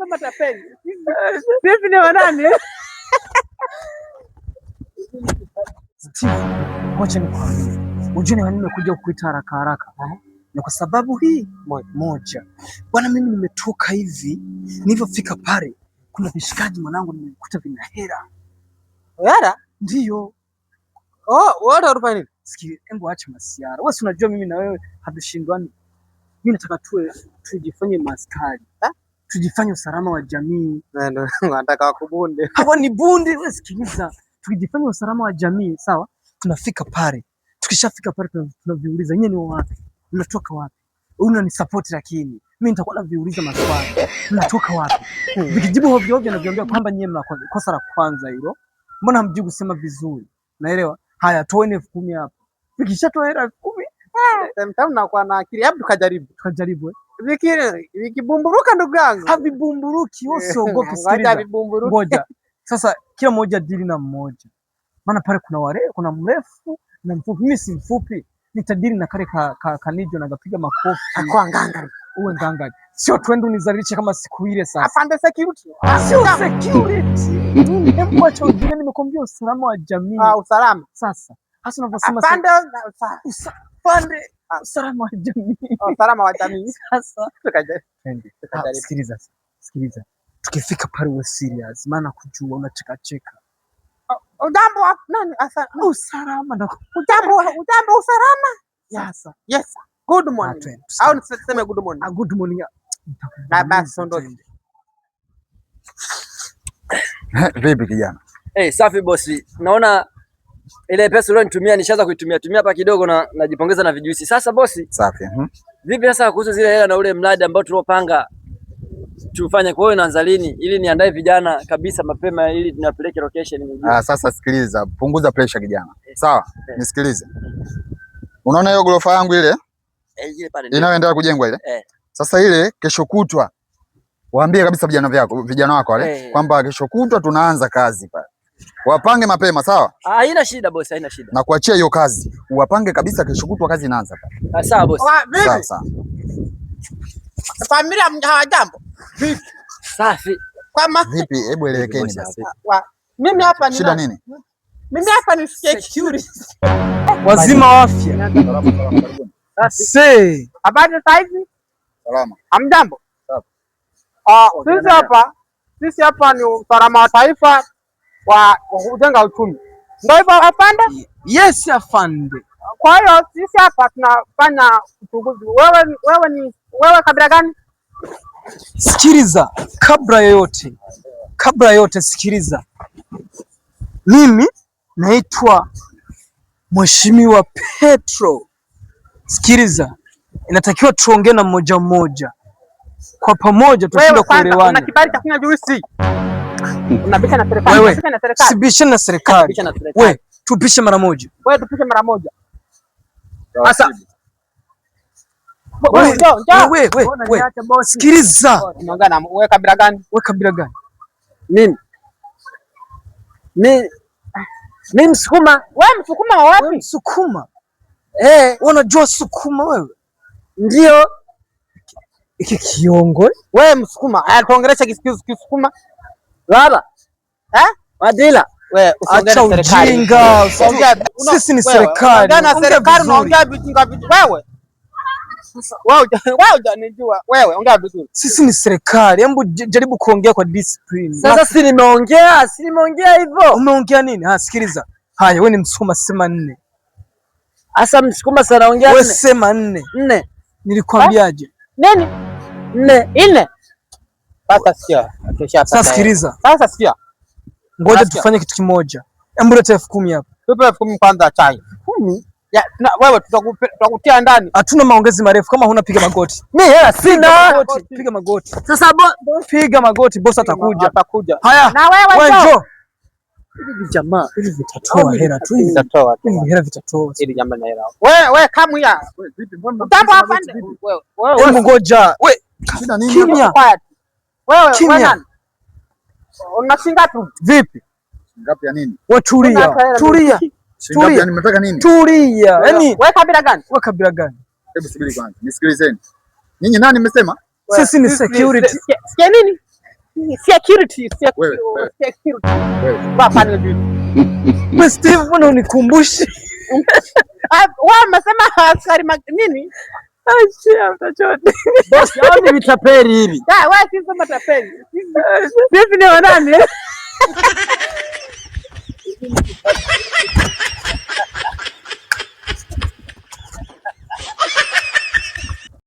kama tapeli. Vipi ni wanani? Steve, wacha nikwambie. Unajua nini nimekuja kukuita haraka haraka? Ni kwa sababu hii moja. Bwana, mimi nimetoka hivi, nilivyofika pale kuna vishikaji mwanangu nimekuta vina hela. Hela? Ndio. Wewe unafanya nini? Sikia, hebu acha masiara. Wewe unajua mimi na wewe hatushindwani. Mimi nataka tujifanye maskari. Tujifanye usalama wa jamii. Nataka wakubunde. Hawa ni bunde, wewe sikiliza. Tukijifanya usalama wa jamii, sawa? Tunafika pale. Tukishafika pale tunaviuliza, "Nyinyi ni wapi? Mnatoka wapi? Una support lakini mimi nitakuwa naviuliza maswali. Mnatoka wapi?" Vikijibu hovyo hovyo na viambia kwamba nyinyi mnakosa la kwanza hilo. Mbona hamjui kusema vizuri? Naelewa. Haya, toeni 10,000 hapo. Vikishatoa hela 10,000, mtamu na kwa na akili. Hebu tukajaribu. Vikibumburuka ndugu yangu. Havibumburuki, wewe usiogope, sikiliza. Ngoja. Sasa kila mmoja dili na mmoja. Maana pale kuna mrefu na mfupi. Mimi si mfupi. Nitadili na kale kanijo na gapiga makofi. Kwa nganga. Uwe nganga. Sio twende unizalishe kama siku ile sasa. Afande security. Sio security. Hebu acha ujue, nimekwambia usalama wa jamii. Usalama. Sasa hasa unavyosema afande usalama wa jamii. Usalama wa jamii. Sasa sikiliza. Tukifika pale uwe serious, maana kujua unacheka cheka. Ujambo nani asa usalama na ujambo usalama. Yes. Good morning. Au niseme good morning. Good morning. Na basi ondoke. Vipi kijana? Safi bosi. Naona ile pesa ulionitumia nishaanza kuitumia hapa kidogo na najipongeza na vijuisi. Sasa bosi. Safi. Vipi sasa kuhusu zile hela na ule mradi ambao tuliopanga tufanye, kwa hiyo inaanza lini ili niandae vijana kabisa mapema ili tunapeleke location. Sasa sikiliza, punguza pressure kijana. Sawa? Nisikilize. Unaona hiyo gorofa yangu ile? Ile pale inayoendelea kujengwa ile? Sasa ile kesho kutwa waambie kabisa vijana wako wale kwamba kesho kutwa tunaanza kazi pale. Wapange mapema, sawa? Haina shida bosi, haina shida. Na kuachia hiyo kazi. Uwapange kabisa kesho kutwa kazi inaanza pale. Sawa bosi. Sawa. Familia hawajambo. Vipi? Safi. Kama vipi, hebu elekeni basi. Mimi hapa ni shida nini? Mimi hapa ni security. Wazima wa afya. Habari saizi? Salama. Hamjambo? Sisi hapa ni usalama wa taifa wa kujenga uchumi. Ndio hivyo afande? Yes afande. Kwa hiyo sisi hapa tunafanya uchunguzi. Wewe kabila gani? Sikiliza, kabla yote sikiliza. Mimi naitwa Mheshimiwa Petro. Sikiliza, inatakiwa tuongee na mmoja mmoja. Kwa pamoja tushinde kuelewana. Una kibali cha kunywa juisi? Unabisha na serikali. Wewe sibishe na serikali. Wewe tupishe mara moja. Sasa wewe sikiliza. Wewe kabila gani? Mimi Msukuma. Wewe Msukuma wa wapi? Msukuma. Unajua Sukuma wewe? Ndio. Iki kiongo. Wewe Msukuma. Tuongelesha Kisukuma. Baba. Madila. Wewe usiongee serikali. Sisi ni serikali. Ongea serikali, unaongea vitu wewe. Wewe unanijua. Wewe ongea vizuri. Sisi ni serikali. Hebu jaribu kuongea kwa discipline. Sasa si nimeongea hivyo. Umeongea nini? Sikiliza. Haya, wewe ni Msukuma, sema 4. Asa Msukuma sana ongea 4. Wewe sema 4. Nilikwambiaje? Nini? 4. Sasa sikiliza. Sasa sikia. Ngoja tufanye kitu kimoja. Hebu leta 10,000 hapa. Tupe 10,000 kwanza chai. 10? Ya, wewe tutakutia ndani. Hatuna maongezi marefu, kama huna piga magoti. Mimi hela sina. Piga magoti. Sasa piga magoti, boss atakuja. Haya. Na wewe njoo. Hivi jamaa, hivi vitatoa hela tu. Hivi hela vitatoa. Ili jamaa na hela. Wewe kama ya. Utambo afande. Wewe ngoja. Wewe shida nini? Kimya. Wewe nani? Unashinga tu. Vipi? Ngapi ya nini? Wewe tulia. Ngapi yani mnataka nini? Tulia. Yaani wewe kabila gani? Hebu subiri kwanza. Nisikilizeni. Nyinyi nani mmesema? Sisi ni security. Sikia nini? Security. Wewe. Baba ni vipi? Wewe Steve, mbona unikumbushi? Wewe umesema askari nini? Acha mtachote. Boss, hao ni vitapeli hivi. Wewe si kama tapeli. Sisi ni wanani?